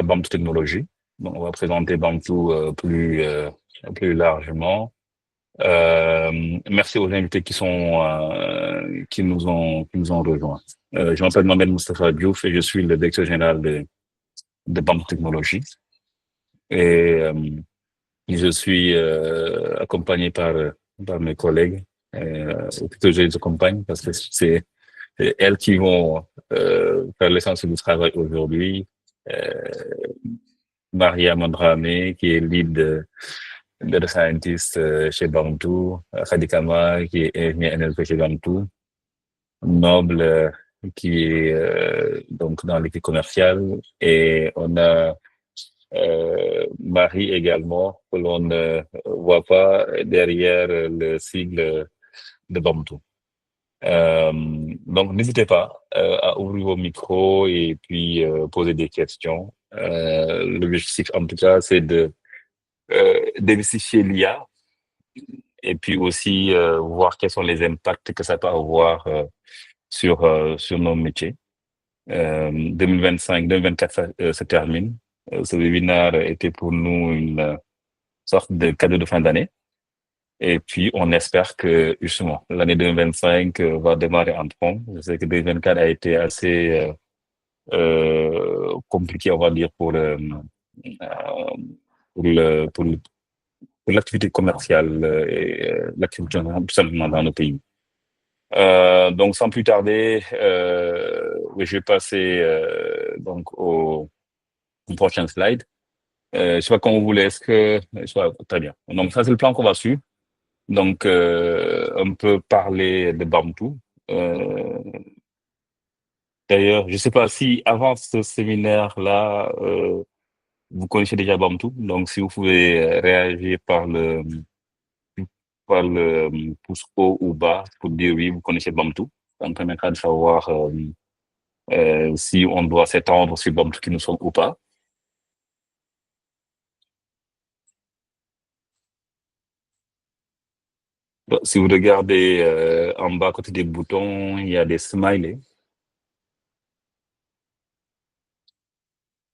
Bantu Technologies. Donc, on va présenter Bantu plus largement. Merci aux invités qui nous ont rejoints. Je m'appelle Mohamed Moustapha Diouf et je suis le directeur général de Bantu Technologies. Et je suis accompagné par mes collègues, que je les accompagne parce que c'est elles qui vont faire l'essentiel du travail aujourd'hui. Euh, Maria Mandrame, qui est lead data scientist chez Bantu, Khadi Kama, qui est ingénieur NLP chez Bantu, Noble, qui est donc dans l'équipe commerciale, et on a Marie également, que l'on ne voit pas derrière le sigle de Bantu. Donc, n'hésitez pas à ouvrir vos micros et puis poser des questions. L'objectif, en tout cas, c'est de démystifier l'IA et puis aussi voir quels sont les impacts que ça peut avoir sur nos métiers. 2024 se termine. Ce webinaire était pour nous une sorte de cadeau de fin d'année. Et puis, on espère que, justement, l'année 2025 va démarrer en trombe. Je sais que 2024 a été assez compliqué, on va dire, pour l'activité commerciale et l'activité tout simplement dans nos pays. Donc, sans plus tarder, oui, je vais passer donc au prochain slide. Je sais pas comment vous voulez, très bien. Donc, ça, c'est le plan qu'on va suivre. Donc, on peut parler de Bantu. Euh, D'ailleurs, je sais pas si avant ce séminaire-là, vous connaissez déjà Bantu. Donc, si vous pouvez réagir par le pouce haut ou bas pour dire oui, vous connaissez Bantu. Ça me permettra de savoir si on doit s'étendre sur Bantu qui nous sommes ou pas. Donc, si vous regardez en bas à côté des boutons, il y a des smileys.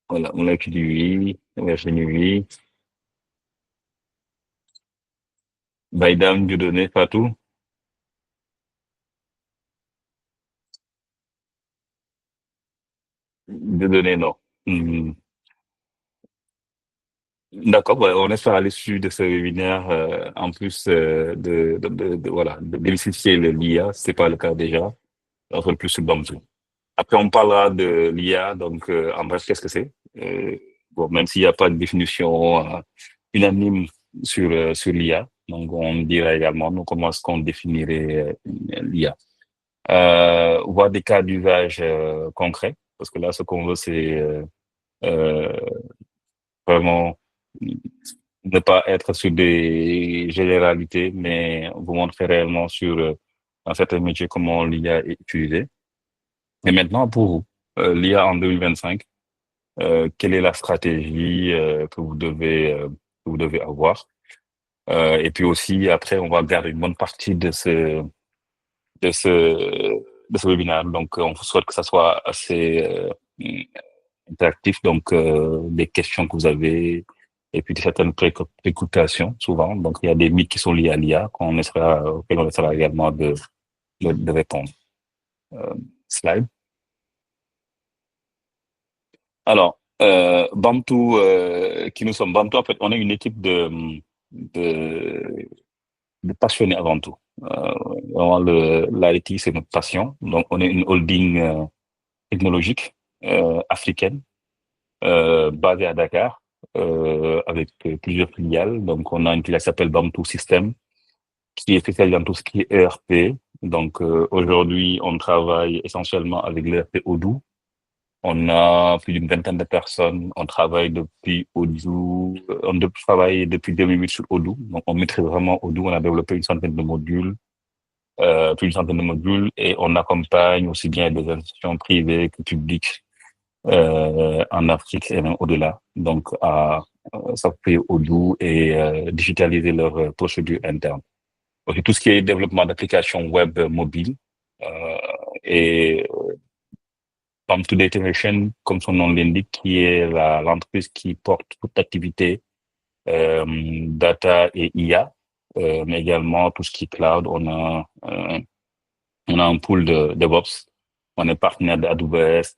Voilà, on a dit oui, Virginie oui. Baïdam, Dieudonné, Fatou. Dieudonné, non. Hmm. D'accord, ouais, on espère à l'issue de ce webinaire, en plus voilà, de démystifier l'IA, c'est pas le cas déjà, on fait plus sur Bamboo. Après, on parlera de l'IA, donc en bref, qu'est-ce que c'est? Bon, même s'il n'y a pas de définition unanime sur l'IA, donc on dira également nous, comment est-ce qu'on définirait l'IA. Voir des cas d'usage concrets, parce que là, ce qu'on veut, c'est euh, vraiment ne pas être sur des généralités, mais vous montrer réellement sur un certain métier comment l'IA est utilisée. Et maintenant, pour vous, l'IA en 2025, quelle est la stratégie que vous devez avoir? Et puis aussi, après, on va garder une bonne partie de ce, de ce webinaire. Donc, on souhaite que ça soit assez interactif. Donc, des questions que vous avez et puis certaines préoccupations, souvent. Donc, il y a des mythes qui sont liés à l'IA auxquels on essaiera également de répondre. Euh, Slide. Alors, Bantu, qui nous sommes Bantu, en fait, on est une équipe de, de passionnés avant tout. Vraiment, l'IT, c'est notre passion. Donc, on est une holding technologique africaine basée à Dakar avec plusieurs filiales. Donc, on a une filiale qui s'appelle Bantu System, qui est spécialisée dans tout ce qui est ERP. Donc, aujourd'hui, on travaille essentiellement avec l'ERP Odoo. On a plus d'une vingtaine de personnes. On travaille depuis Odoo. Travaille depuis 2008 sur Odoo. Donc, on maîtrise vraiment Odoo. On a développé une centaine de modules, plus d'une centaine de modules, et on accompagne aussi bien des institutions privées que publiques en Afrique et même au-delà. Donc, à s'appuyer Odoo et digitaliser leurs procédures internes. Aussi, tout ce qui est développement d'applications web mobiles euh, et Pump to Data Innovation, comme son nom l'indique, qui est l'entreprise qui porte toute l'activité euh, data et IA, mais également tout ce qui est cloud. On a un pool de DevOps. On est partenaire d'AWS,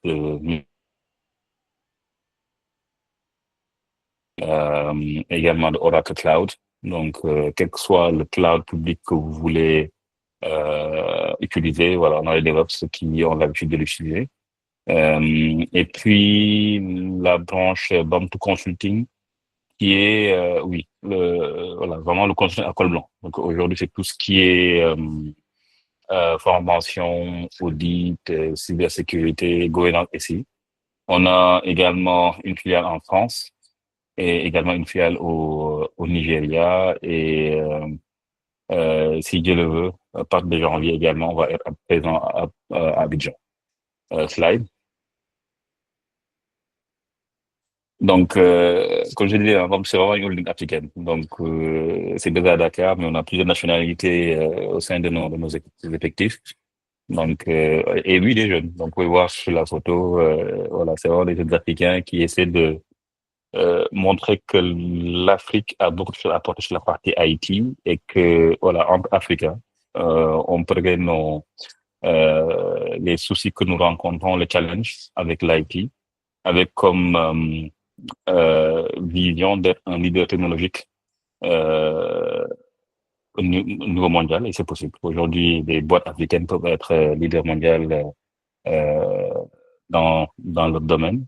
également de Oracle Cloud. Donc, quel que soit le cloud public que vous voulez utiliser, voilà, on a les DevOps qui ont l'habitude de l'utiliser. Et puis la branche BAM to Consulting, qui est, oui, voilà, vraiment le consulting à col blanc. Donc aujourd'hui, c'est tout ce qui est formation, audit, cybersécurité, gouvernance ici. On a également une filiale en France et également une filiale au Nigeria et si Dieu le veut, à partir de janvier également, on va être présent à Abidjan. Slide. Donc, comme je disais, hein, c'est vraiment une holding africaine. Donc, c'est basé à Dakar, mais on a plusieurs nationalités au sein de nos effectifs. Donc, et lui, il est jeune. Donc, vous pouvez voir sur la photo, voilà, c'est vraiment des jeunes Africains qui essaient de montrer que l'Afrique a beaucoup de choses à apporter sur la partie IT et que, voilà, entre Africains, on pourrait les soucis que nous rencontrons, les challenges avec l'IT, avec comme vision d'être un leader technologique euh, au niveau mondial, et c'est possible. Aujourd'hui, des boîtes africaines peuvent être leaders mondiaux euh, dans leur domaine,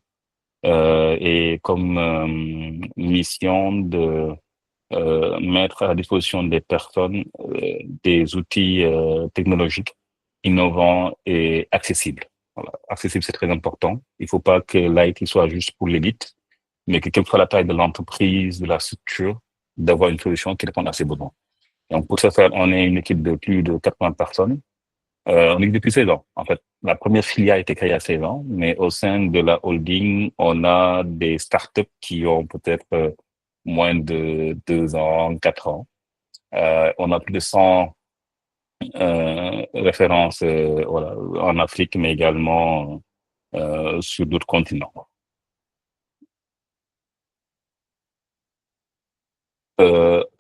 et comme mission de mettre à la disposition des personnes des outils technologiques innovants et accessibles. Voilà. Accessible, c'est très important. Il faut pas que l'IT soit juste pour l'élite, mais que quelle que soit la taille de l'entreprise, de la structure, d'avoir une solution qui répond à ses besoins. Donc, pour ce faire, on est une équipe de plus de 80 personnes. On existe depuis 16 ans. En fait, la première filiale a été créée à 16 ans, mais au sein de la holding, on a des startups qui ont peut-être moins de 2 ans, 4 ans. On a plus de 100 références voilà, en Afrique, mais également sur d'autres continents.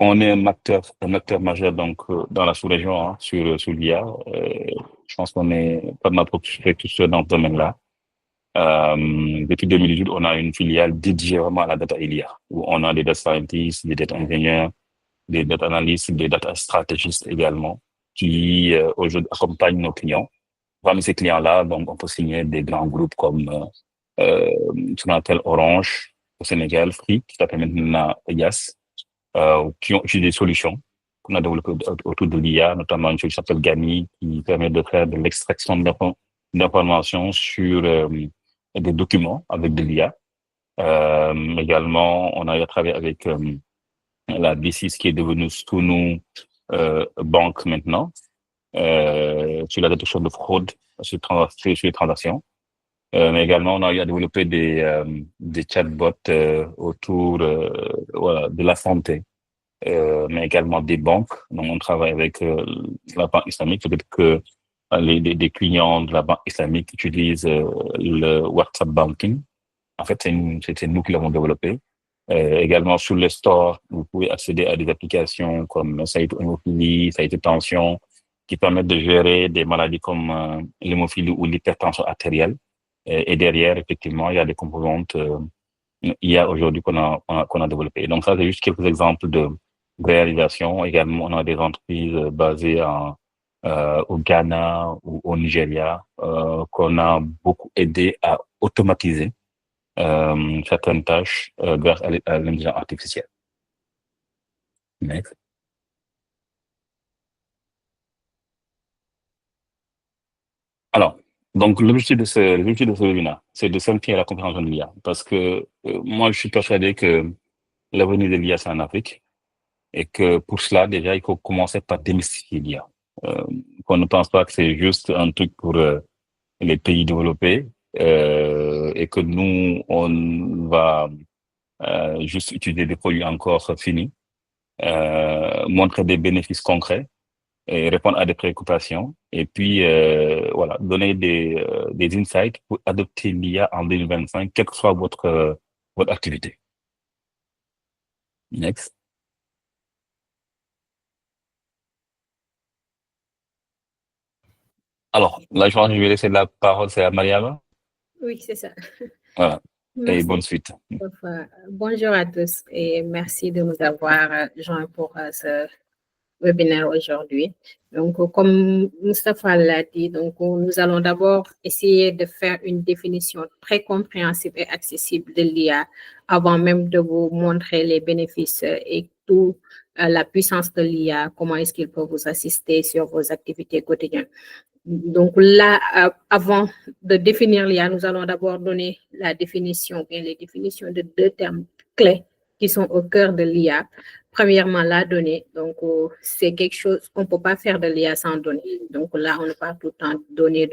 On est un acteur majeur donc dans la sous-région hein, sur l'IA. Je pense qu'on est pas mal tous dans ce domaine-là. Depuis 2018, on a une filiale dédiée vraiment à la data et l'IA, où on a des data scientists, des data ingénieurs, des data analysts, des data stratégistes également, qui aujourd'hui accompagnent nos clients. Parmi ces clients-là, donc on peut signer des grands groupes comme ce qu'on appelle Orange au Sénégal, Free, qui s'appelle maintenant Elias, qui ont utilisé des solutions qu'on a développées autour de l'IA, notamment une solution qui s'appelle Gami, qui permet de faire de l'extraction d'informations sur des documents avec de l'IA. Également, on a travaillé avec la B6 qui est devenue Sunu Banque maintenant, sur la détection de fraude sur les transactions. Mais également, on a eu à développer des chatbots autour voilà, de la santé, mais également des banques. Donc, on travaille avec la banque islamique. Peut-être que des clients de la banque islamique utilisent le WhatsApp banking. En fait, c'est nous qui l'avons développé. Également, sur les stores, vous pouvez accéder à des applications comme Saïd Hémophilie, Saïd Tension, qui permettent de gérer des maladies comme l'hémophilie ou l'hypertension artérielle. Et derrière, effectivement, il y a des composantes IA aujourd'hui qu'on a développées. Donc ça, c'est juste quelques exemples de réalisations. Également, on a des entreprises basées au Ghana ou au Nigeria qu'on a beaucoup aidé à automatiser certaines tâches grâce à l'intelligence artificielle. Next. Alors, donc l'objectif de ce webinaire, c'est de simplifier la compréhension de l'IA. Parce que moi, je suis persuadé que l'avenir de l'IA, c'est en Afrique. Et que pour cela, déjà, il faut commencer par démystifier l'IA. Qu'on ne pense pas que c'est juste un truc pour les pays développés et que nous, on va juste utiliser des produits encore finis, montrer des bénéfices concrets et répondre à des préoccupations et puis voilà, donner des insights pour adopter l'IA en 2025, quelle que soit votre activité. Next. Alors, là, je pense que je vais laisser la parole, c'est à Mariama. Oui, c'est ça. Voilà. Et Merci. bonne suite. Bonjour à tous et merci de nous avoir joints pour ce webinaire aujourd'hui. Donc, comme Moustapha l'a dit, donc, nous allons d'abord essayer de faire une définition très compréhensible et accessible de l'IA avant même de vous montrer les bénéfices et tout la puissance de l'IA, comment est-ce qu'il peut vous assister sur vos activités quotidiennes. Donc là, avant de définir l'IA, nous allons d'abord donner la définition, bien les définitions de deux termes clés qui sont au cœur de l'IA. Premièrement, la donnée. Donc, c'est quelque chose qu'on ne peut pas faire de l'IA sans données. Donc là, on parle tout le temps données,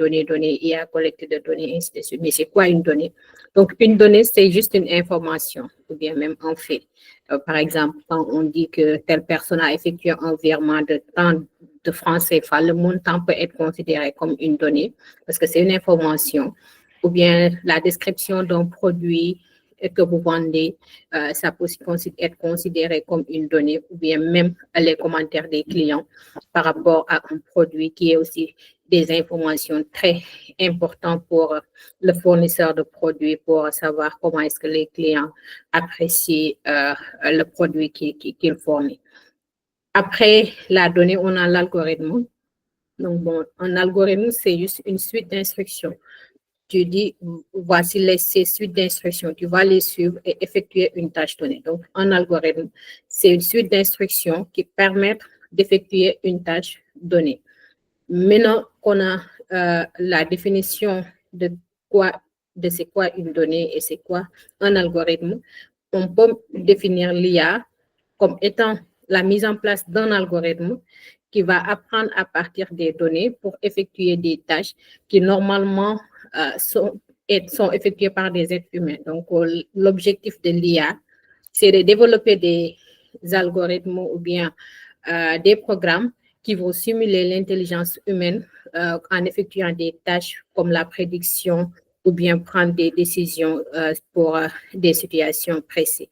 IA, collecte de données, ainsi de suite. Mais c'est quoi une donnée? Donc, une donnée, c'est juste une information, ou bien même un fait. Par exemple, quand on dit que telle personne a effectué un virement de tant de francs CFA, le montant peut être considéré comme une donnée parce que c'est une information, ou bien la description d'un produit que vous vendez, ça peut être considéré comme une donnée, ou bien même les commentaires des clients par rapport à un produit qui est aussi des informations très importantes pour le fournisseur de produits pour savoir comment est-ce que les clients apprécient le produit qu'il fournit. Après la donnée, on a l'algorithme. Donc, bon, un algorithme, c'est juste une suite d'instructions. Tu dis, voici ces suites d'instructions, tu vas les suivre et effectuer une tâche donnée. Donc, un algorithme, c'est une suite d'instructions qui permettent d'effectuer une tâche donnée. Maintenant qu'on a la définition de c'est quoi une donnée et c'est quoi un algorithme, on peut définir l'IA comme étant la mise en place d'un algorithme qui va apprendre à partir des données pour effectuer des tâches qui normalement sont effectuées par des êtres humains. Donc, l'objectif de l'IA, c'est de développer des algorithmes ou bien des programmes qui vont simuler l'intelligence humaine en effectuant des tâches comme la prédiction ou bien prendre des décisions pour des situations précises.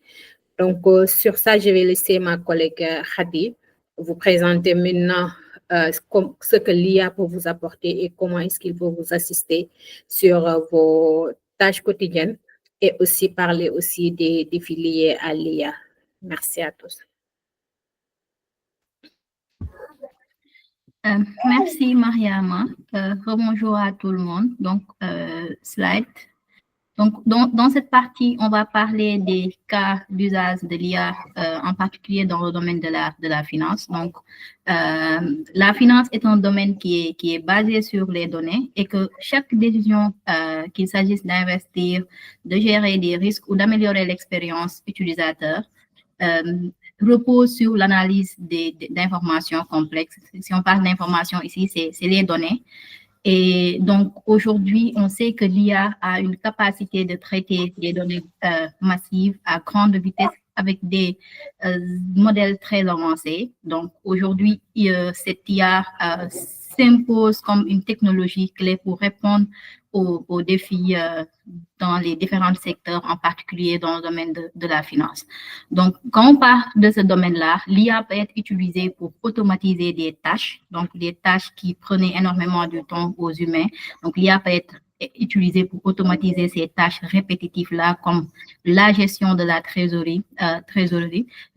Donc, sur ça, je vais laisser ma collègue Khadi vous présenter maintenant ce que l'IA peut vous apporter et comment est-ce qu'il peut vous assister sur vos tâches quotidiennes et aussi parler aussi des défis liés à l'IA. Merci à tous. Merci Mariama. Bonjour à tout le monde. Donc, slide. Donc, dans cette partie, on va parler des cas d'usage de l'IA, en particulier dans le domaine de la finance. Donc, la finance est un domaine qui est basé sur les données et que chaque décision, qu'il s'agisse d'investir, de gérer des risques ou d'améliorer l'expérience utilisateur, repose sur l'analyse d'informations complexes. Si on parle d'informations ici, c'est les données. Et donc, aujourd'hui, on sait que l'IA a une capacité de traiter des données massives à grande vitesse avec des modèles très avancés. Donc, aujourd'hui, cette IA s'impose comme une technologie clé pour répondre aux défis dans les différents secteurs, en particulier dans le domaine de la finance. Donc, quand on parle de ce domaine-là, l'IA peut être utilisée pour automatiser des tâches, donc des tâches qui prenaient énormément de temps aux humains. Donc, l'IA peut être utilisée pour automatiser ces tâches répétitives-là, comme la gestion de la trésorerie,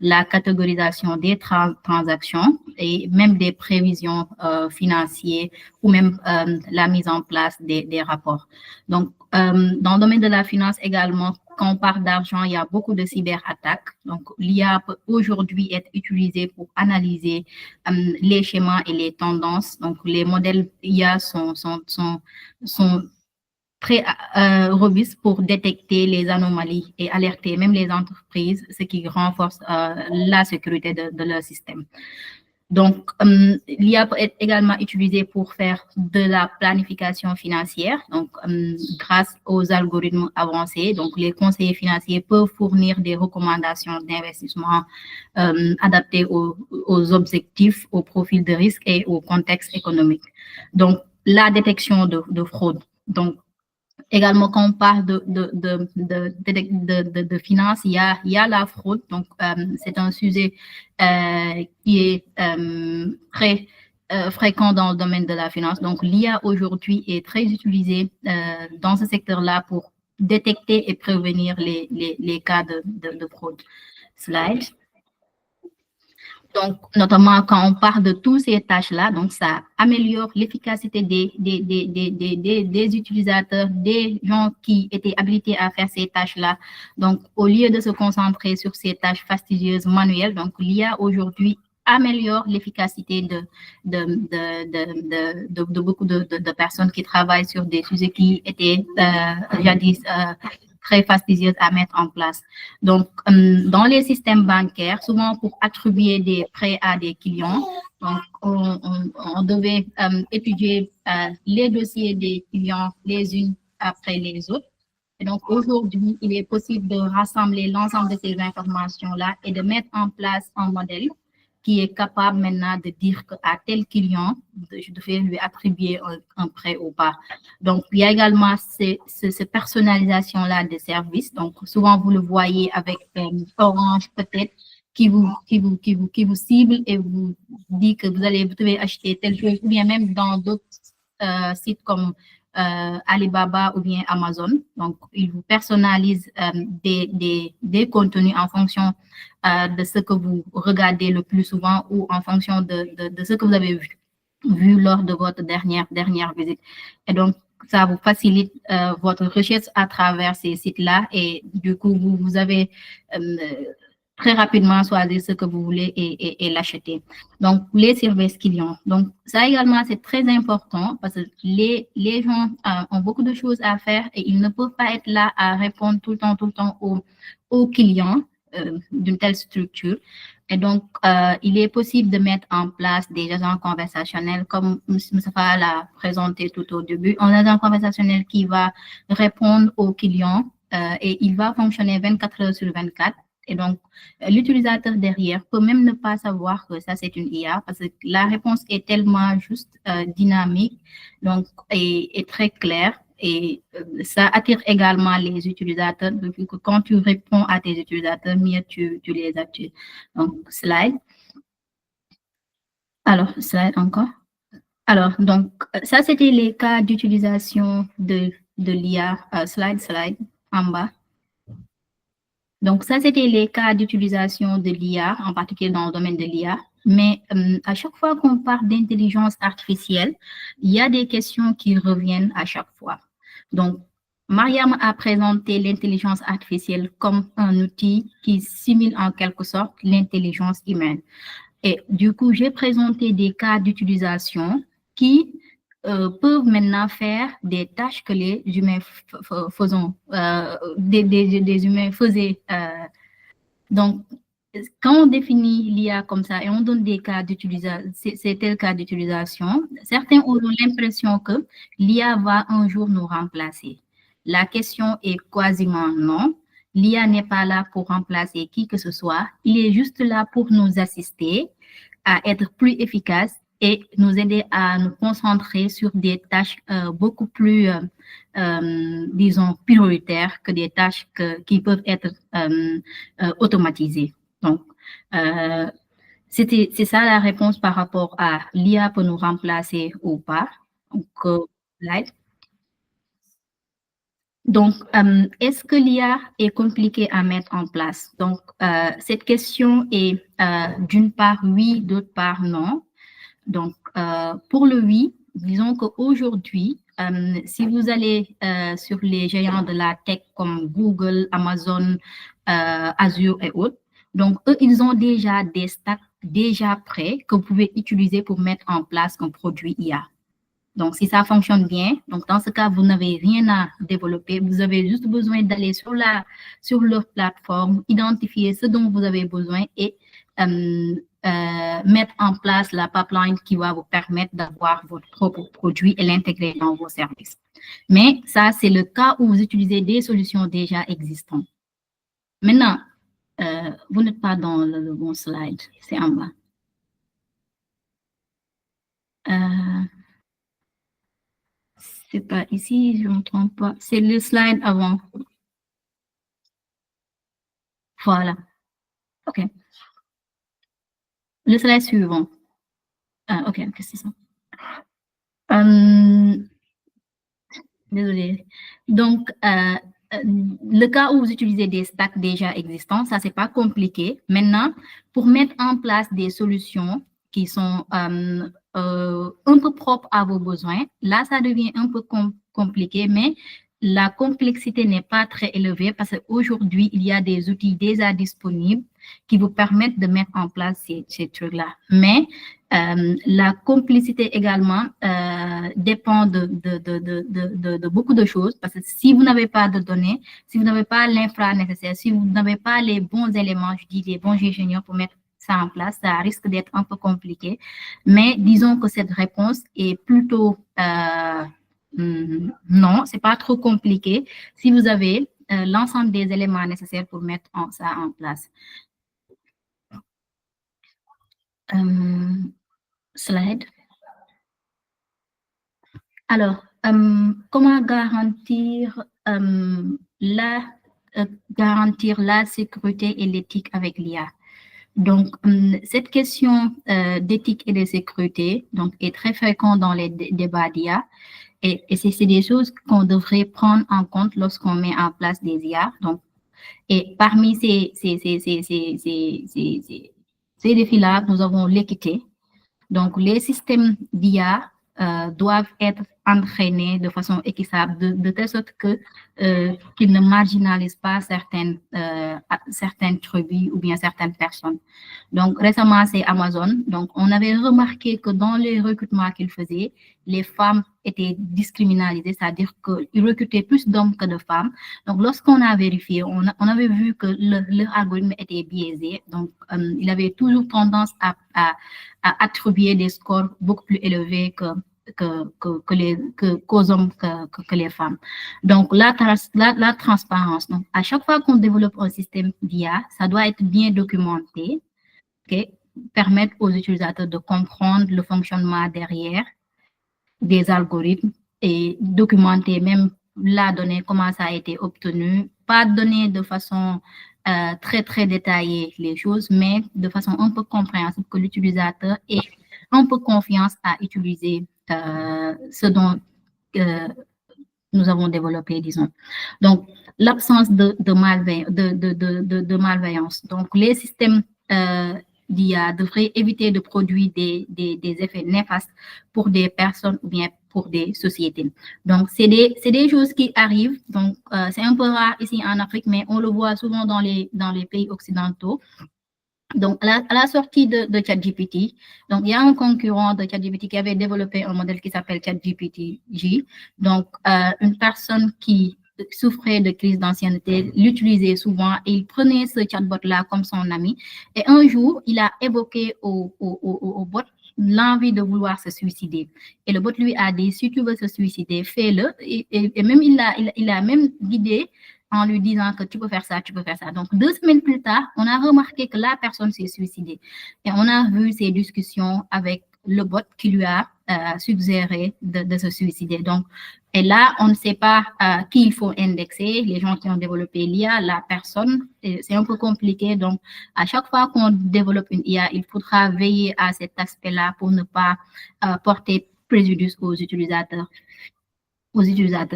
la catégorisation des transactions et même des prévisions financières ou même la mise en place des rapports. Donc, dans le domaine de la finance également, quand on parle d'argent, il y a beaucoup de cyberattaques. Donc, l'IA peut aujourd'hui être utilisée pour analyser les schémas et les tendances. Donc, les modèles IA sont très robustes pour détecter les anomalies et alerter même les entreprises, ce qui renforce la sécurité de leur système. Donc, l'IA peut être également utilisée pour faire de la planification financière. Donc, grâce aux algorithmes avancés, donc les conseillers financiers peuvent fournir des recommandations d'investissement adaptées aux objectifs, au profil de risque et au contexte économique. Donc, la détection de fraude. Donc, également, quand on parle de finance, il y a la fraude. Donc, c'est un sujet qui est très fréquent dans le domaine de la finance. Donc, l'IA aujourd'hui est très utilisée dans ce secteur-là pour détecter et prévenir les cas de fraude. Slide. Donc, notamment quand on parle de toutes ces tâches-là, donc ça améliore l'efficacité des utilisateurs, des gens qui étaient habilités à faire ces tâches-là. Donc, au lieu de se concentrer sur ces tâches fastidieuses manuelles, donc l'IA aujourd'hui améliore l'efficacité de beaucoup de personnes qui travaillent sur des sujets qui étaient jadis très fastidieuses à mettre en place. Donc, dans les systèmes bancaires, souvent pour attribuer des prêts à des clients, donc on devait étudier les dossiers des clients les unes après les autres. Et donc, aujourd'hui, il est possible de rassembler l'ensemble de ces informations-là et de mettre en place un modèle qui est capable maintenant de dire qu'à tel client, je devais lui attribuer un prêt ou pas. Donc, il y a également cette personnalisation-là des services. Donc, souvent, vous le voyez avec Orange, peut-être, qui vous cible et vous dit que vous devez acheter telle chose, ou bien même dans d'autres sites comme Alibaba ou bien Amazon. Donc, ils vous personnalisent des contenus en fonction de ce que vous regardez le plus souvent ou en fonction de ce que vous avez vu lors de votre dernière visite. Et donc, ça vous facilite votre recherche à travers ces sites-là et du coup, vous avez très rapidement choisir ce que vous voulez et l'acheter. Donc, les services clients. Donc, ça également, c'est très important parce que les gens ont beaucoup de choses à faire et ils ne peuvent pas être là à répondre tout le temps aux clients d'une telle structure. Et donc, il est possible de mettre en place des agents conversationnels comme Moustapha l'a présenté tout au début. Un agent conversationnel qui va répondre aux clients et il va fonctionner 24 heures sur 24. Et donc, l'utilisateur derrière peut même ne pas savoir que ça, c'est une IA parce que la réponse est tellement juste, dynamique, donc, et très claire. Et ça attire également les utilisateurs. Donc, quand tu réponds à tes utilisateurs, mieux tu les attires. Donc, slide. Alors, slide encore. Alors, donc, ça, c'était les cas d'utilisation de l'IA. Slide en bas. Donc, ça, c'était les cas d'utilisation de l'IA, en particulier dans le domaine de l'IA. Mais à chaque fois qu'on parle d'intelligence artificielle, il y a des questions qui reviennent à chaque fois. Donc, Mariam a présenté l'intelligence artificielle comme un outil qui simule en quelque sorte l'intelligence humaine. Et du coup, j'ai présenté des cas d'utilisation qui peuvent maintenant faire des tâches que les humains des humains faisaient. Donc, quand on définit l'IA comme ça et on donne des cas d'utilisation, c'est tel cas d'utilisation, certains auront l'impression que l'IA va un jour nous remplacer. La question est quasiment non. L'IA n'est pas là pour remplacer qui que ce soit. Il est juste là pour nous assister à être plus efficaces et nous aider à nous concentrer sur des tâches beaucoup plus, disons, prioritaires que des tâches qui peuvent être automatisées. Donc, c'est ça la réponse par rapport à l'IA peut nous remplacer ou pas. Donc, slide. Donc, est-ce que l'IA est compliqué à mettre en place? Donc, cette question est d'une part oui, d'autre part non. Donc, pour le oui, disons qu'aujourd'hui, si vous allez sur les géants de la tech comme Google, Amazon, Azure et autres, donc eux, ils ont déjà des stacks déjà prêts que vous pouvez utiliser pour mettre en place un produit IA. Donc, si ça fonctionne bien, donc dans ce cas, vous n'avez rien à développer. Vous avez juste besoin d'aller sur leur plateforme, identifier ce dont vous avez besoin et mettre en place la pipeline qui va vous permettre d'avoir votre propre produit et l'intégrer dans vos services. Mais ça, c'est le cas où vous utilisez des solutions déjà existantes. Maintenant, vous n'êtes pas dans le bon slide, c'est en bas. C'est pas ici, je ne me trompe pas. C'est le slide avant. Voilà. OK. Le slide suivant. OK, c'est ça. Désolée. Donc, le cas où vous utilisez des stacks déjà existants, ça, c'est pas compliqué. Maintenant, pour mettre en place des solutions qui sont un peu propres à vos besoins, là, ça devient un peu compliqué, mais la complexité n'est pas très élevée parce qu'aujourd'hui, il y a des outils déjà disponibles qui vous permettent de mettre en place ces trucs-là. Mais la complicité également dépend de beaucoup de choses parce que si vous n'avez pas de données, si vous n'avez pas l'infra nécessaire, si vous n'avez pas les bons éléments, je dis les bons ingénieurs pour mettre ça en place, ça risque d'être un peu compliqué. Mais disons que cette réponse est plutôt non, c'est pas trop compliqué si vous avez l'ensemble des éléments nécessaires pour mettre ça en place. Slide. Alors, comment garantir la sécurité et l'éthique avec l'IA? Donc, cette question d'éthique et de sécurité donc, est très fréquente dans les débats d'IA. Et c'est des choses qu'on devrait prendre en compte lorsqu'on met en place des IA. Donc, et parmi ces défis-là, nous avons l'équité. Donc, les systèmes d'IA doivent être entraînés de façon équitable, de telle sorte que qu'ils ne marginalisent pas certaines tribus ou bien certaines personnes. Donc, récemment, c'est Amazon. Donc, on avait remarqué que dans les recrutements qu'ils faisaient, les femmes étaient discriminalisées, c'est-à-dire qu'ils recrutaient plus d'hommes que de femmes. Donc, lorsqu'on a vérifié, on avait vu que leur algorithme était biaisé. Donc, il avait toujours tendance à attribuer des scores beaucoup plus élevés qu'aux hommes que les femmes. Donc, la transparence. Donc, à chaque fois qu'on développe un système d'IA, ça doit être bien documenté, okay, permettre aux utilisateurs de comprendre le fonctionnement derrière des algorithmes et documenter même la donnée, comment ça a été obtenu, pas donner de façon très, très détaillée les choses, mais de façon un peu compréhensible que l'utilisateur ait un peu confiance à utiliser ce dont nous avons développé, disons. Donc, l'absence de malveillance. Donc, les systèmes d'IA devraient éviter de produire des effets néfastes pour des personnes ou bien pour des sociétés. Donc, c'est des choses qui arrivent. Donc, c'est un peu rare ici en Afrique, mais on le voit souvent dans les pays occidentaux. Donc, à la sortie de ChatGPT, donc il y a un concurrent de ChatGPT qui avait développé un modèle qui s'appelle ChatGPT-J. Donc, une personne qui souffrait de crise d'ancienneté l'utilisait souvent et il prenait ce chatbot-là comme son ami. Et un jour, il a évoqué au bot l'envie de vouloir se suicider. Et le bot lui a dit, si tu veux se suicider, fais-le. Et même il a même guidé en lui disant que tu peux faire ça, tu peux faire ça. Donc, 2 semaines plus tard, on a remarqué que la personne s'est suicidée. Et on a vu ces discussions avec le bot qui lui a suggéré de se suicider. Donc, et là, on ne sait pas qui il faut indexer, les gens qui ont développé l'IA, la personne, c'est un peu compliqué. Donc, à chaque fois qu'on développe une IA, il faudra veiller à cet aspect-là pour ne pas porter préjudice aux utilisateurs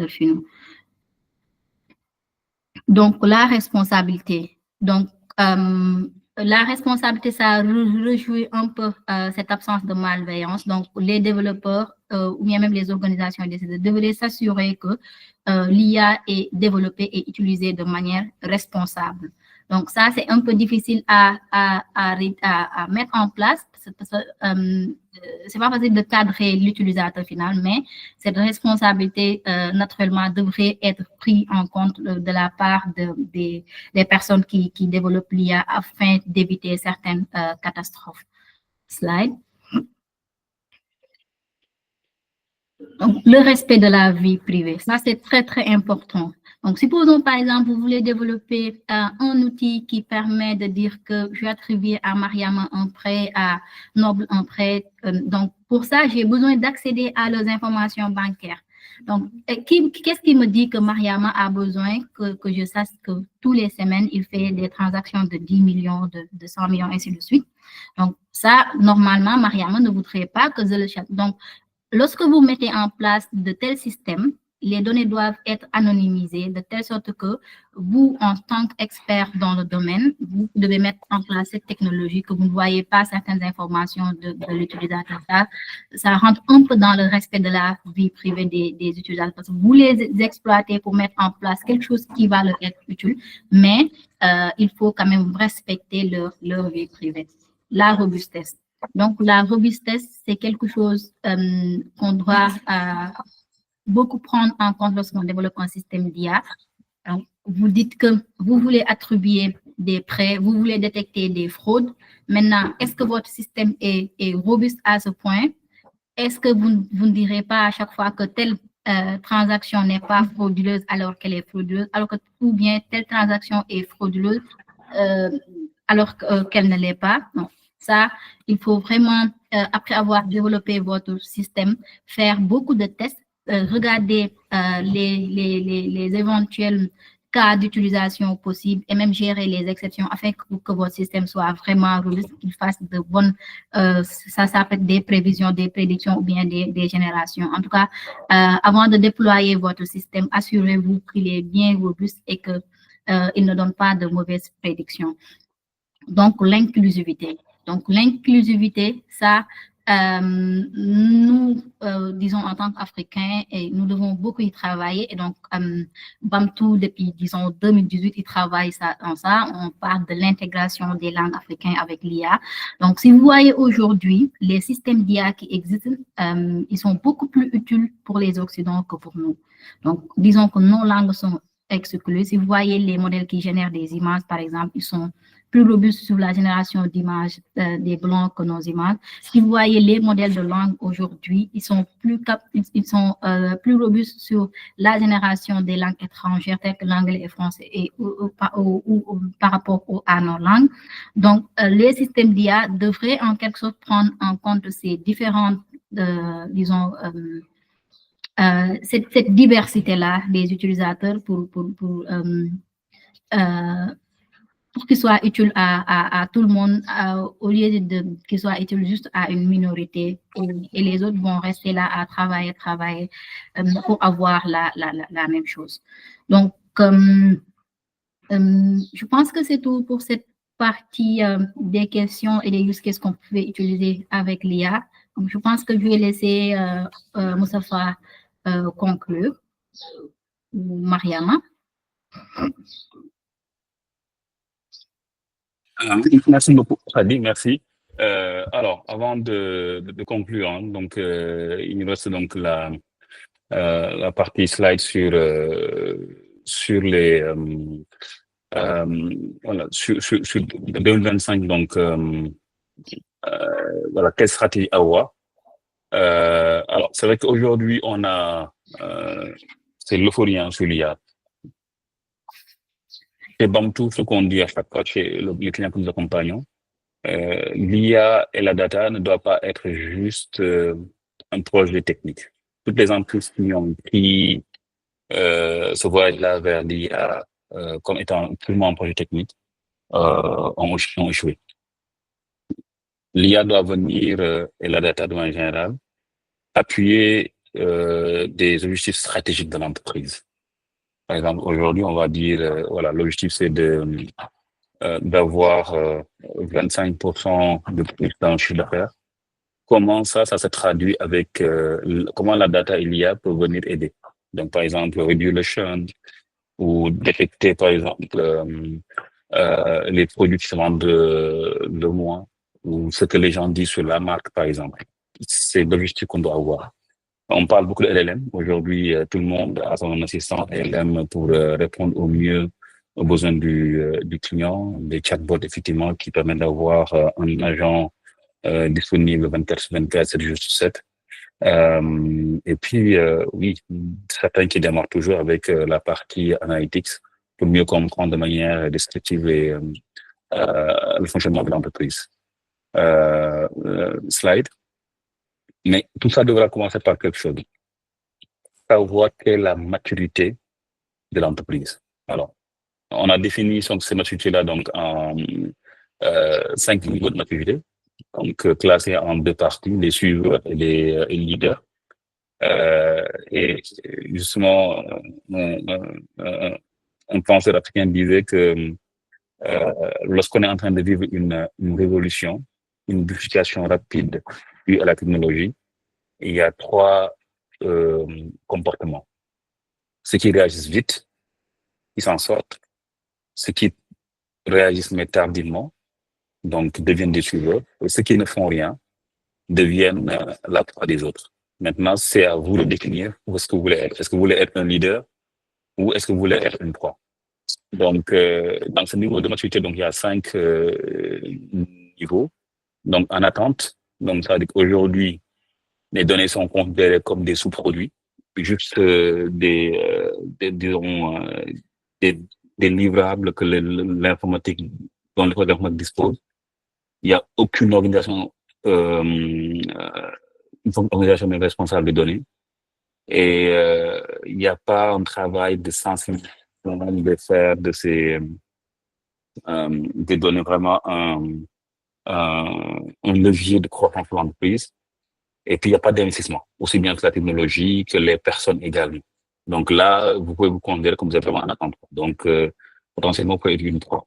finaux. Donc, la responsabilité. Donc, la responsabilité, ça rejoue un peu cette absence de malveillance. Donc, les développeurs ou bien même les organisations devraient s'assurer que l'IA est développée et utilisée de manière responsable. Donc, ça, c'est un peu difficile à mettre en place parce que c'est pas facile de cadrer l'utilisateur final, mais cette responsabilité, naturellement, devrait être prise en compte de la part des personnes qui développent l'IA afin d'éviter certaines catastrophes. slide. Donc, le respect de la vie privée, ça c'est très, très important. Donc, supposons par exemple, vous voulez développer un outil qui permet de dire que je vais attribuer à Mariama un prêt, à Noble un prêt. Donc, pour ça, j'ai besoin d'accéder à leurs informations bancaires. Donc, qu'est-ce qui me dit que Mariama a besoin que je sache que tous les semaines, il fait des transactions de 10 millions, de 100 millions, ainsi de suite. Donc, ça, normalement, Mariama ne voudrait pas que je le cherche. Donc, lorsque vous mettez en place de tels systèmes, les données doivent être anonymisées de telle sorte que vous, en tant qu'expert dans le domaine, vous devez mettre en place cette technologie que vous ne voyez pas certaines informations de l'utilisateur. Ça rentre un peu dans le respect de la vie privée des utilisateurs parce que vous les exploitez pour mettre en place quelque chose qui va leur être utile, mais il faut quand même respecter leur vie privée. La robustesse. Donc, la robustesse, c'est quelque chose qu'on doit beaucoup prendre en compte lorsqu'on développe un système d'IA. Vous dites que vous voulez attribuer des prêts, vous voulez détecter des fraudes. Maintenant, est-ce que votre système est robuste à ce point? Est-ce que vous ne direz pas à chaque fois que telle transaction n'est pas frauduleuse alors qu'elle est frauduleuse, ou bien telle transaction est frauduleuse alors qu'elle ne l'est pas? Non. Ça, il faut vraiment, après avoir développé votre système, faire beaucoup de tests, regarder les éventuels cas d'utilisation possibles et même gérer les exceptions afin que votre système soit vraiment robuste, qu'il fasse de bonnes, ça peut être des prévisions, des prédictions ou bien des générations. En tout cas, avant de déployer votre système, assurez-vous qu'il est bien robuste et qu'il ne donne pas de mauvaises prédictions. Donc, l'inclusivité. Donc, l'inclusivité, ça, nous, disons, en tant qu'Africains, nous devons beaucoup y travailler. Et donc, Bamtou, depuis, disons, 2018, il travaille en ça. On parle de l'intégration des langues africaines avec l'IA. Donc, si vous voyez aujourd'hui, les systèmes d'IA qui existent, ils sont beaucoup plus utiles pour les Occidentaux que pour nous. Donc, disons que nos langues sont exclues. Si vous voyez les modèles qui génèrent des images, par exemple, ils sont plus robustes sur la génération d'images des blancs que nos images. Si vous voyez les modèles de langue aujourd'hui, ils sont plus robustes sur la génération des langues étrangères telles que l'anglais et le français ou par rapport à nos langues. Donc, les systèmes d'IA devraient en quelque sorte prendre en compte ces différentes, disons, cette diversité-là des utilisateurs pour qu'il soit utile à tout le monde, au lieu qu'il soit utile juste à une minorité, et les autres vont rester là à travailler pour avoir la même chose. Donc, je pense que c'est tout pour cette partie des questions et des use cases qu'on pouvait utiliser avec l'IA. Donc, je pense que je vais laisser Moustapha conclure, ou Mariama. Merci beaucoup, Fadi, merci. Alors, avant de conclure, hein, donc il nous reste donc la partie slide sur les voilà, sur 2025, donc voilà, quelle stratégie avoir. Alors, c'est vrai qu'aujourd'hui on a c'est l'euphorie sur l'IA. C'est Bamtou, ce qu'on dit à chaque fois chez les clients que nous accompagnons. L'IA et la data ne doivent pas être juste un projet technique. Toutes les entreprises qui ont pris ce voyage-là vers l'IA comme étant purement un projet technique ont échoué. L'IA doit venir, et la data de manière générale, appuyer des objectifs stratégiques de l'entreprise. Par exemple, aujourd'hui, on va dire, voilà, l'objectif, c'est d'avoir 25% de plus dans le chiffre d'affaires. Comment ça se traduit avec comment la data et l'IA peuvent venir aider. Donc, par exemple, réduire le churn ou détecter, par exemple, les produits qui se vendent le moins ou ce que les gens disent sur la marque, par exemple. C'est l'objectif qu'on doit avoir. On parle beaucoup de LLM. Aujourd'hui, tout le monde a son assistant LLM pour répondre au mieux aux besoins du client. Des chatbots, effectivement, qui permettent d'avoir un agent disponible 24/24, 7 jours sur 7. Et puis, oui, certains qui démarrent toujours avec la partie analytics pour mieux comprendre de manière descriptive le fonctionnement de l'entreprise. Slide. Mais tout ça devra commencer par quelque chose. Savoir quelle est la maturité de l'entreprise. Alors, on a défini ces maturités-là donc en 5 niveaux de maturité, donc classés en 2 parties, les suiveurs et les leaders. Et justement, un penseur africain disait que lorsqu'on est en train de vivre une révolution, une bifurcation rapide due à la technologie, il y a 3 comportements. Ceux qui réagissent vite, ils s'en sortent. Ceux qui réagissent mais tardivement, donc deviennent des suiveurs. Et ceux qui ne font rien deviennent la proie des autres. Maintenant, c'est à vous de définir où est-ce que vous voulez être. Est-ce que vous voulez être un leader ou est-ce que vous voulez être une proie? Donc, dans ce niveau de maturité, donc il y a 5 niveaux. Donc, en attente, donc ça veut dire qu'aujourd'hui, les données sont considérées comme des sous-produits, juste des livrables que l'informatique, dont l'informatique dispose. Il n'y a aucune organisation, organisation responsable des données. Et il n'y a pas un travail de sensibilisation de faire de ces des données vraiment un levier de croissance pour l'entreprise. Et puis, il n'y a pas d'investissement, aussi bien que la technologie que les personnes également. Donc là, vous pouvez vous considérer comme vous êtes vraiment en attente. Donc, potentiellement, vous pouvez être une proie.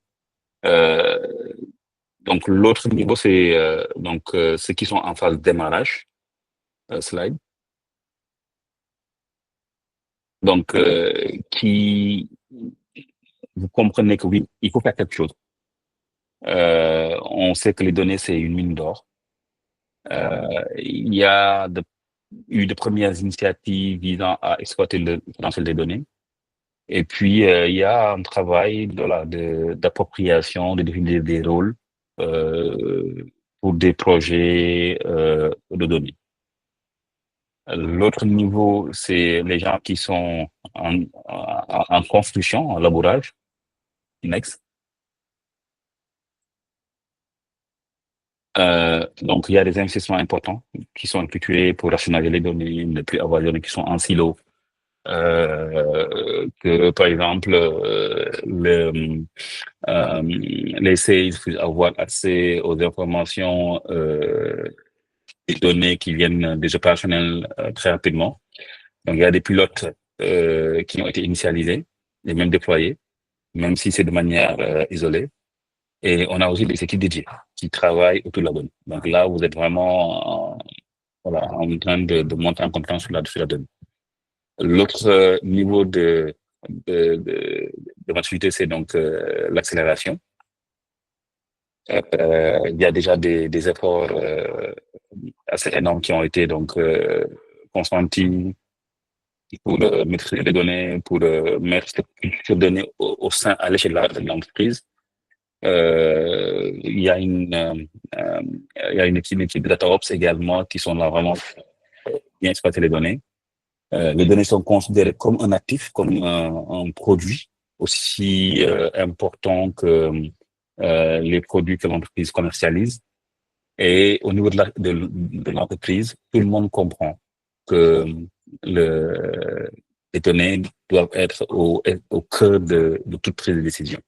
Donc, l'autre niveau, c'est ceux qui sont en phase de démarrage. Slide. Donc, vous comprenez que oui, il faut faire quelque chose. On sait que les données, c'est une mine d'or. Il y a eu de premières initiatives visant à exploiter le potentiel des données. Et puis, il y a un travail d'appropriation, de définir des rôles pour des projets de données. L'autre niveau, c'est les gens qui sont en construction, en labourage. Next. Donc, il y a des investissements importants qui sont effectués pour rationaliser les données, ne plus avoir des données qui sont en silo. Que, par exemple, les sales puissent avoir accès aux informations des données qui viennent des opérationnels très rapidement. Donc, il y a des pilotes qui ont été initialisés et même déployés, même si c'est de manière isolée. Et on a aussi des équipes dédiées qui travaillent autour de la donnée. Donc là, vous êtes vraiment en train de monter en compétence sur la donnée. L'autre niveau de maturité, c'est donc l'accélération. Il y a déjà des efforts assez énormes qui ont été donc consentis pour maîtriser les données, pour mettre cette culture donnée au sein, à l'échelle de l'entreprise. Il y a une équipe de DataOps également qui sont là vraiment bien exploiter les données. Les données sont considérées comme un actif, comme un produit aussi important que les produits que l'entreprise commercialise. Et au niveau de l'entreprise, tout le monde comprend que les données doivent être au cœur de toute prise de décision.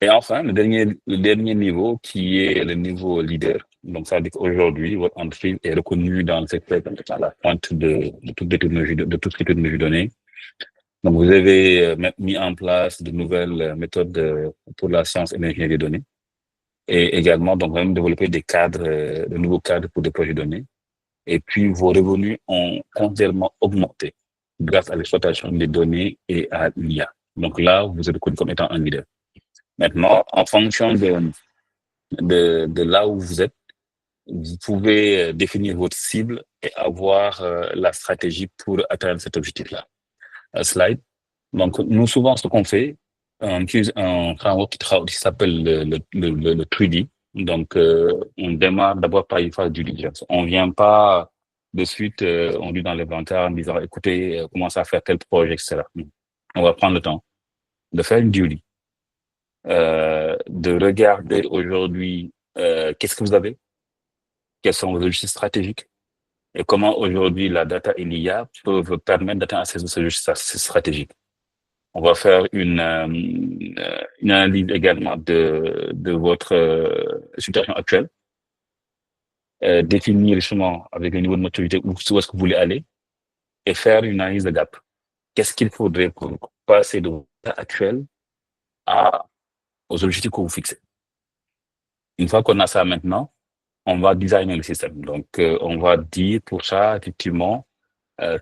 Et enfin, le dernier niveau qui est le niveau leader. Donc, ça veut dire qu'aujourd'hui, votre entreprise est reconnue dans le secteur à la pointe de toutes les technologies, de toutes les technologies données. Donc, vous avez mis en place de nouvelles méthodes pour la science et l'ingénierie des données. Et également, donc, même développer de nouveaux cadres pour des projets données. Et puis, vos revenus ont considérablement augmenté grâce à l'exploitation des données et à l'IA. Donc là, vous êtes reconnu comme étant un leader. Maintenant, en fonction de là où vous êtes, vous pouvez définir votre cible et avoir la stratégie pour atteindre cet objectif-là. Slide. Donc, nous, souvent, ce qu'on fait, on utilise un framework qui s'appelle le 3D. Donc, on démarre d'abord par une phase due diligence. On vient pas de suite, on dit dans l'inventaire en disant, écoutez, commence à faire tel projet, etc. On va prendre le temps de faire une due, de regarder aujourd'hui, qu'est-ce que vous avez, quels sont vos objectifs stratégiques et comment aujourd'hui la data et l'IA peuvent permettre d'atteindre ces objectifs stratégiques. On va faire une analyse également de votre situation actuelle, définir justement avec le niveau de maturité où est-ce que vous voulez aller et faire une analyse de gap. Qu'est-ce qu'il faudrait pour passer de votre état actuel aux objectifs que vous fixez. Une fois qu'on a ça maintenant, on va designer le système. Donc, on va dire pour ça, effectivement,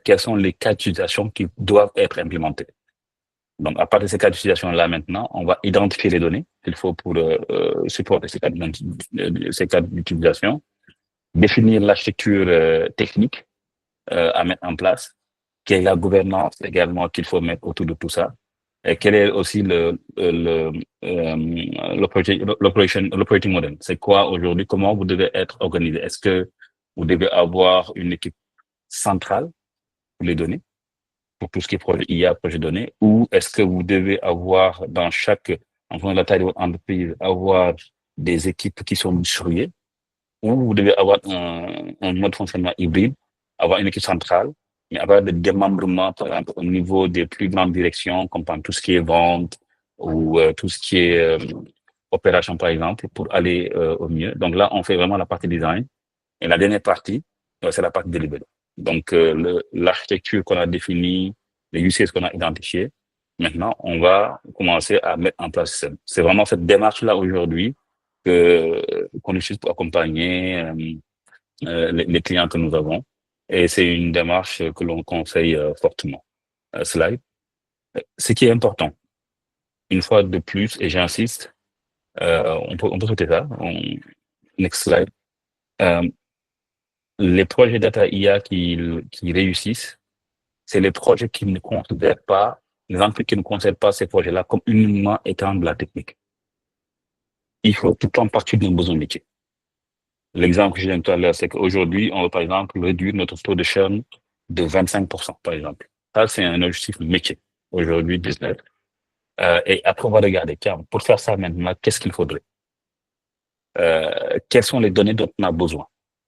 quels sont les cas d'utilisation qui doivent être implémentés. Donc, à partir de ces cas d'utilisation-là, maintenant, on va identifier les données qu'il faut pour supporter ces cas d'utilisation, définir l'architecture technique à mettre en place, quelle est la gouvernance également qu'il faut mettre autour de tout ça, et quel est aussi l'operating model. C'est quoi aujourd'hui, comment vous devez être organisé? Est-ce que vous devez avoir une équipe centrale pour les données, pour tout ce qui est projet IA, projet données, ou est-ce que vous devez avoir dans chaque, en fonction de la taille de votre entreprise, avoir des équipes qui sont distribuées, ou vous devez avoir un mode de fonctionnement hybride, avoir une équipe centrale, mais avoir des démembrements, par exemple, au niveau des plus grandes directions, comme tout ce qui est vente ou tout ce qui est opération, par exemple, pour aller au mieux. Donc là, on fait vraiment la partie design. Et la dernière partie, c'est la partie delivery. Donc, l'architecture qu'on a définie, les use cases qu'on a identifiés, maintenant, on va commencer à mettre en place. C'est vraiment cette démarche-là aujourd'hui qu'on utilise pour accompagner les clients que nous avons. Et c'est une démarche que l'on conseille fortement. Slide. Ce qui est important, une fois de plus, et j'insiste, on peut sauter ça. Next slide. Les projets data IA qui réussissent, c'est les projets qui ne considèrent pas, les entreprises qui ne considèrent pas ces projets-là comme uniquement étant de la technique. Il faut tout le temps partir d'un besoin métier. L'exemple que je viens de tout à l'heure, c'est qu'aujourd'hui, on veut par exemple réduire notre taux de churn de 25%, par exemple. Ça, c'est un objectif métier aujourd'hui, business. Et après, on va regarder, tiens, pour faire ça maintenant, qu'est-ce qu'il faudrait? Quelles sont les données dont on a besoin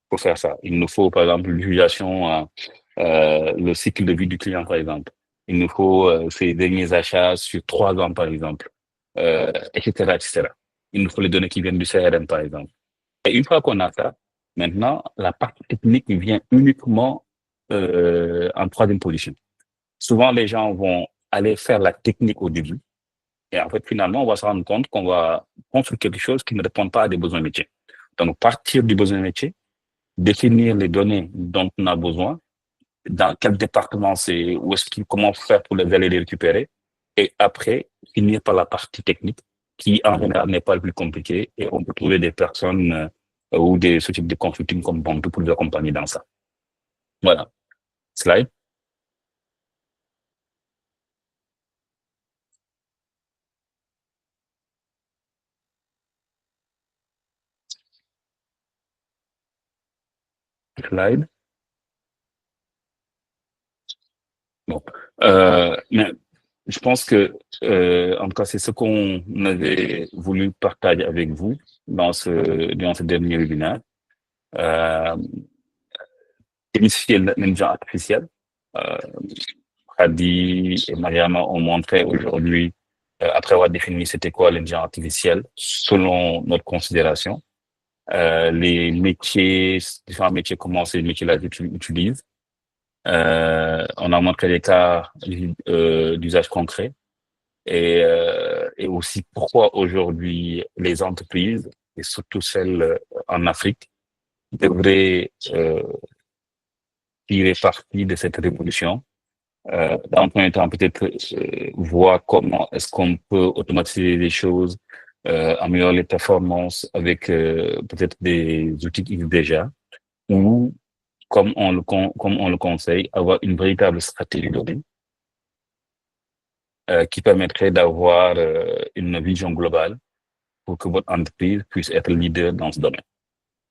pour faire ça? Il nous faut, par exemple, l'utilisation, le cycle de vie du client, par exemple. Il nous faut ses derniers achats sur 3 ans, par exemple, etc., etc. Il nous faut les données qui viennent du CRM, par exemple. Et une fois qu'on a ça, maintenant, la partie technique vient uniquement en troisième position. Souvent, les gens vont aller faire la technique au début. Et en fait, finalement, on va se rendre compte qu'on va construire quelque chose qui ne répond pas à des besoins métiers. Donc, partir du besoin métier, définir les données dont on a besoin, dans quel département c'est, comment faire pour aller les récupérer, et après, finir par la partie technique, qui en général n'est pas le plus compliqué, et on peut trouver des personnes ou ce type de consulting comme Bantu pour les accompagner dans ça. Voilà. Slide. Slide. Bon. Mais je pense que, en tout cas, c'est ce qu'on avait voulu partager avec vous durant ce dernier webinaire. Démystifier l'intelligence artificielle. Hadi et Mariama ont montré aujourd'hui, après avoir défini c'était quoi l'intelligence artificielle, selon notre considération, les métiers, différents métiers, comment ces métiers-là utilisent. On a montré les cas d'usage concret et aussi pourquoi aujourd'hui les entreprises, et surtout celles en Afrique, devraient tirer parti de cette révolution. Dans un premier temps, peut-être voir comment est-ce qu'on peut automatiser les choses, améliorer les performances avec peut-être des outils qui existent déjà, ou comme on le conseille, avoir une véritable stratégie donnée qui permettrait d'avoir une vision globale pour que votre entreprise puisse être leader dans ce domaine?